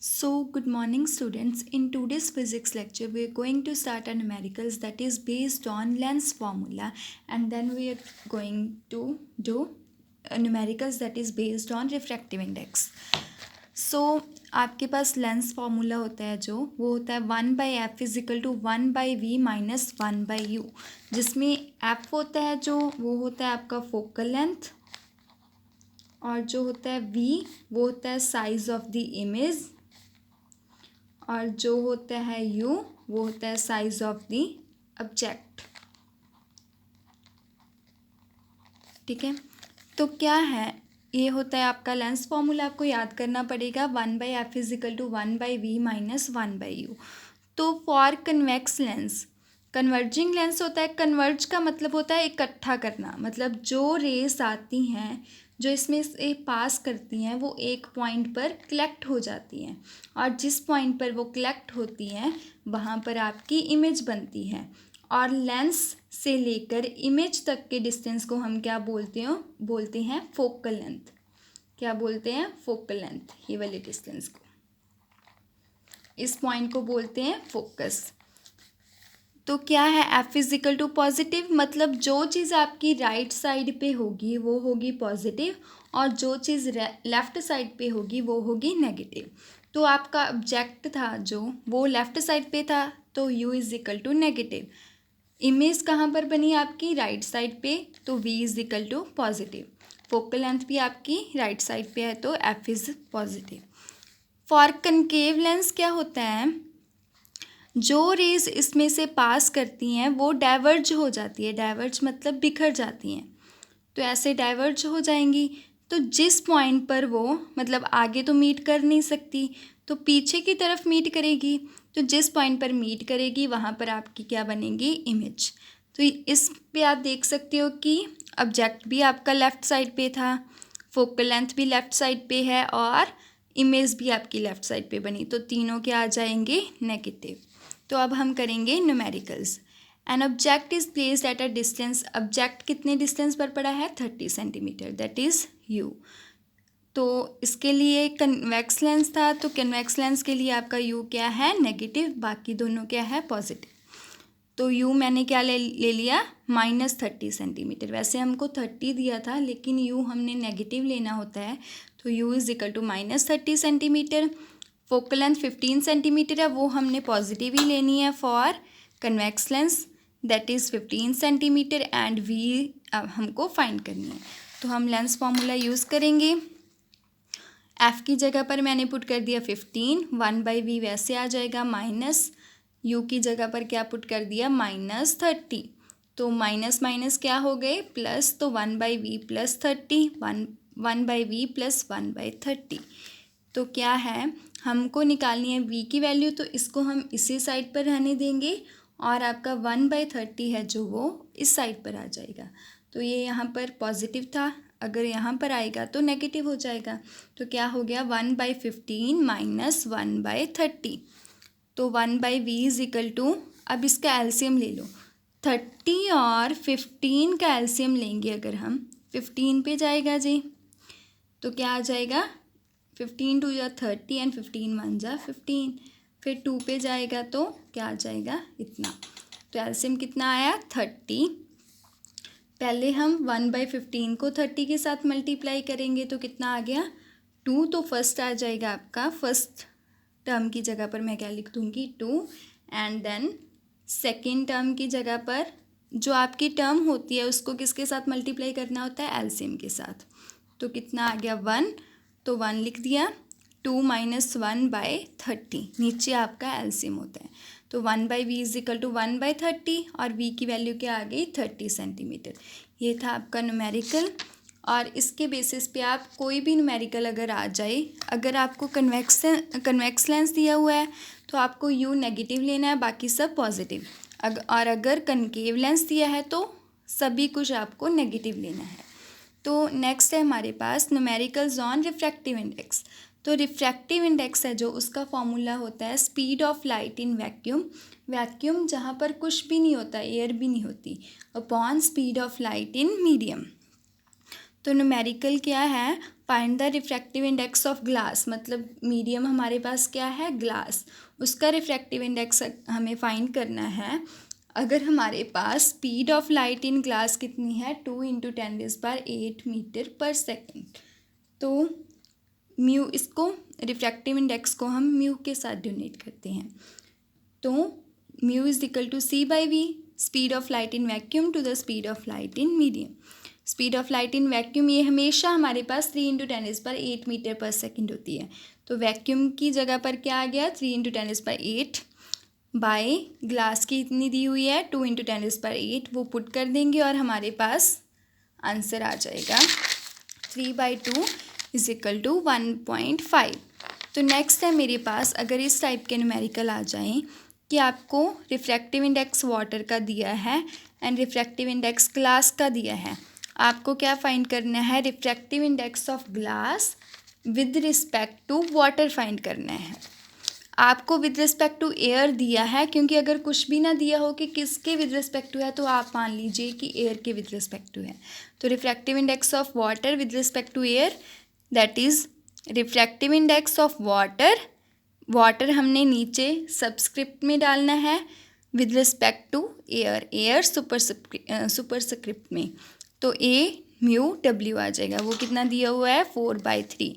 So, good morning, students. In today's physics lecture, we are going to start a numericals that is based on Lenz's formula, and then we are going to do numericals that is based on refractive index. So, आपके पास lens formula होता है जो वो होता है 1/f is equal to 1/v minus 1/u, जिसमें f होता है जो वो होता है आपका फोकल लेंथ, और जो होता है v वो होता है साइज ऑफ द इमेज, और जो होता है u वो होता है साइज ऑफ द ऑब्जेक्ट। ठीक है, तो क्या है, ये होता है आपका लेंस फॉर्मूला। आपको याद करना पड़ेगा 1/f is equal to 1/v minus 1/u। तो for convex lens, converging lens होता है, कन्वर्ज का मतलब होता है इकट्ठा करना, मतलब जो रेस आती हैं जो इसमें से पास करती हैं वो एक पॉइंट पर कलेक्ट हो जाती हैं, और जिस पॉइंट पर वो कलेक्ट होती हैं वहाँ पर आपकी इमेज बनती है। और लेंस से लेकर इमेज तक के डिस्टेंस को हम क्या बोलते हैं फोकल लेंथ। क्या बोलते हैं? Focal length. ये वाले डिस्टेंस को, इस पॉइंट को बोलते हैं फोकस। तो क्या है, एफ इजिकल टू पॉजिटिव, मतलब जो चीज़ आपकी राइट साइड पे होगी वो होगी पॉजिटिव, और जो चीज़ लेफ़्ट साइड पे होगी वो होगी नेगेटिव। तो आपका ऑब्जेक्ट था जो वो लेफ़्ट साइड पे था, तो u is equal to negative. Image कहाँ पर बनी आपकी? राइट साइड पे, तो v is equal to positive. Focal length भी आपकी राइट साइड पे है, तो f is positive. For concave lens क्या होता है, जो रेज इसमें से पास करती हैं वो डाइवर्ज हो जाती है। डाइवर्ज मतलब बिखर जाती हैं, तो ऐसे डाइवर्ज हो जाएंगी। तो जिस पॉइंट पर वो, मतलब आगे तो मीट कर नहीं सकती, तो पीछे की तरफ मीट करेगी, तो जिस पॉइंट पर मीट करेगी वहाँ पर आपकी क्या बनेगी? इमेज। तो इस पे आप देख सकते हो कि ऑब्जेक्ट भी आपका लेफ़्ट साइड पे था, फोकल लेंथ भी लेफ़्ट साइड पे है, और इमेज भी आपकी लेफ़्ट साइड पे बनी, तो तीनों क्या आ जाएंगे? नेगेटिव। तो अब हम करेंगे numericals. An object is placed at a distance, object कितने डिस्टेंस पर पड़ा है? 30 सेंटीमीटर, दैट इज़ u। तो इसके लिए कन्वेक्स लेंस था, तो कन्वेक्स लेंस के लिए आपका u क्या है? नेगेटिव, बाकी दोनों क्या है? पॉजिटिव। तो u मैंने क्या ले लिया? -30 सेंटीमीटर। वैसे हमको 30 दिया था, लेकिन u हमने नेगेटिव लेना होता है, तो u is equal to -30 centimetre. Focal length 15 centimetre है, वो हमने पॉजिटिव ही लेनी है for convex lens, that is 15 centimetre, and v हमको फाइंड करनी है। तो हम लेंस फार्मूला यूज़ करेंगे। f की जगह पर मैंने पुट कर दिया 15, 1/v वैसे आ जाएगा, माइनस u की जगह पर क्या पुट कर दिया? -30। तो माइनस माइनस क्या हो गए? प्लस, तो 1/v प्लस 30, 1/v प्लस 1/30। तो क्या है, हमको निकालनी है v की वैल्यू, तो इसको हम इसी साइड पर रहने देंगे, और आपका 1/30 है जो वो इस साइड पर आ जाएगा। तो ये यहाँ पर पॉजिटिव था, अगर यहाँ पर आएगा तो नेगेटिव हो जाएगा। तो क्या हो गया? 1/15 माइनस 1/30। तो 1/v इज इक्वल टू, अब इसका एलसीएम ले लो। 30 और 15 का एलसीएम लेंगे अगर हम, 15 पे जाएगा जी, तो क्या आ जाएगा? 15 2 या 30 एंड 15 1 जा 15। फिर 2 पे जाएगा तो क्या आ जाएगा? इतना। तो एलसीएम कितना आया? 30। पहले हम 1/15 को 30 के साथ मल्टीप्लाई करेंगे, तो कितना आ गया? 2। तो फर्स्ट आ जाएगा आपका, फर्स्ट टर्म की जगह पर मैं क्या लिख दूँगी? 2। एंड देन सेकेंड टर्म की जगह पर जो आपकी टर्म होती है उसको किसके साथ मल्टीप्लाई करना होता है? एलसीएम के साथ। तो कितना आ गया? 1। तो 1 लिख दिया। 2 माइनस 1/30, नीचे आपका एलसीएम होता है। तो 1/v इज इक्वल टू 1/30, और v की वैल्यू क्या आ गई? 30 सेंटीमीटर। ये था आपका न्यूमेरिकल, और इसके बेसिस पे आप कोई भी न्यूमेरिकल अगर आ जाए, अगर आपको कन्वेक्स लेंस दिया हुआ है तो आपको u नेगेटिव लेना है, बाकी सब पॉजिटिव। और अगर कनकेव लेंस दिया है तो सभी कुछ आपको नेगेटिव लेना है। तो नेक्स्ट है हमारे पास न्यूमेरिकल्स ऑन रिफ्रैक्टिव इंडेक्स। तो रिफ्रैक्टिव इंडेक्स है जो, उसका फॉर्मूला होता है speed of light in vacuum, vacuum जहाँ पर कुछ भी नहीं होता, एयर भी नहीं होती, upon speed of light in medium. तो न्यूमेरिकल क्या है? Find the refractive index of glass, मतलब मीडियम हमारे पास क्या है, ग्लास, उसका रिफ्रैक्टिव इंडेक्स हमें फाइंड करना है। अगर हमारे पास speed of light in glass कितनी है, 2 × 10⁸ मीटर पर सेकेंड, तो म्यू, इसको रिफ्रैक्टिव इंडेक्स को हम म्यू के साथ डिनोट करते हैं। तो mu is equal to C/V, speed of light in vacuum to the speed of light in medium. Speed of light in vacuum ये हमेशा हमारे पास 3 × 10⁸ मीटर पर सेकेंड होती है, तो वैक्यूम की जगह पर क्या आ गया, 3 × 10⁸, बाय ग्लास की इतनी दी हुई है 2 × 10⁸, वो पुट कर देंगे और हमारे पास आंसर आ जाएगा 3/2 इज इक्वल टू 1.5। तो नेक्स्ट है मेरे पास, अगर इस टाइप के न्यूमेरिकल आ जाएं कि आपको रिफ्रैक्टिव इंडेक्स वाटर का दिया है एंड रिफ्रैक्टिव इंडेक्स ग्लास का दिया है, आपको क्या फाइंड करना है, refractive index of glass with respect to water find करना है। आपको विद रिस्पेक्ट टू एयर दिया है, क्योंकि अगर कुछ भी ना दिया हो कि किसके विद रिस्पेक्ट टू है, तो आप मान लीजिए कि एयर के विद रिस्पेक्ट टू है। तो refractive index of water with respect to air, that is refractive index of water, water हमने नीचे सबस्क्रिप्ट में डालना है, with respect to air, air superscript में, तो A/μW आ जाएगा, वो कितना दिया हुआ है 4/3।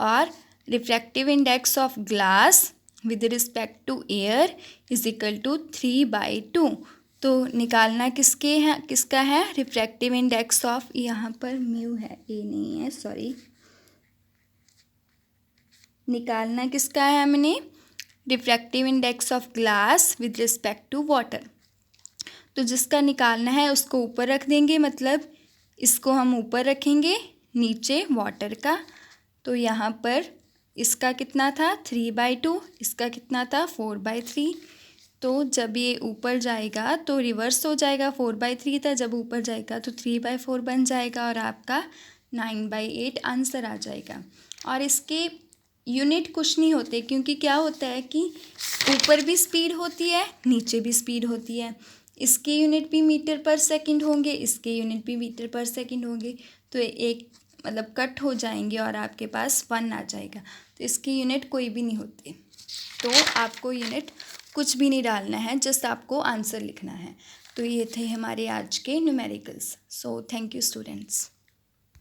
और refractive index of glass with respect to air is equal to 3/2। तो निकालना किसका है, रिफ्रैक्टिव इंडेक्स ऑफ, यहाँ पर म्यू है, ए नहीं है, सॉरी, निकालना किसका है हमने, refractive index of glass with respect to water. तो जिसका निकालना है उसको ऊपर रख देंगे, मतलब इसको हम ऊपर रखेंगे, नीचे वाटर का, तो यहाँ पर इसका कितना था 3/2, इसका कितना था 4/3। तो जब ये ऊपर जाएगा तो रिवर्स हो जाएगा, 4/3 था, जब ऊपर जाएगा तो 3/4 बन जाएगा और आपका 9/8 आंसर आ जाएगा। और इसके यूनिट कुछ नहीं होते, क्योंकि क्या होता है कि ऊपर भी स्पीड होती है, नीचे भी स्पीड होती है, इसके यूनिट भी मीटर पर सेकंड होंगे, इसके यूनिट भी मीटर पर सेकंड होंगे, तो एक मतलब कट हो जाएंगे और आपके पास 1 आ जाएगा। तो इसकी यूनिट कोई भी नहीं होती, तो आपको यूनिट कुछ भी नहीं डालना है, जस्ट आपको आंसर लिखना है। तो ये थे हमारे आज के numericals. So thank you students.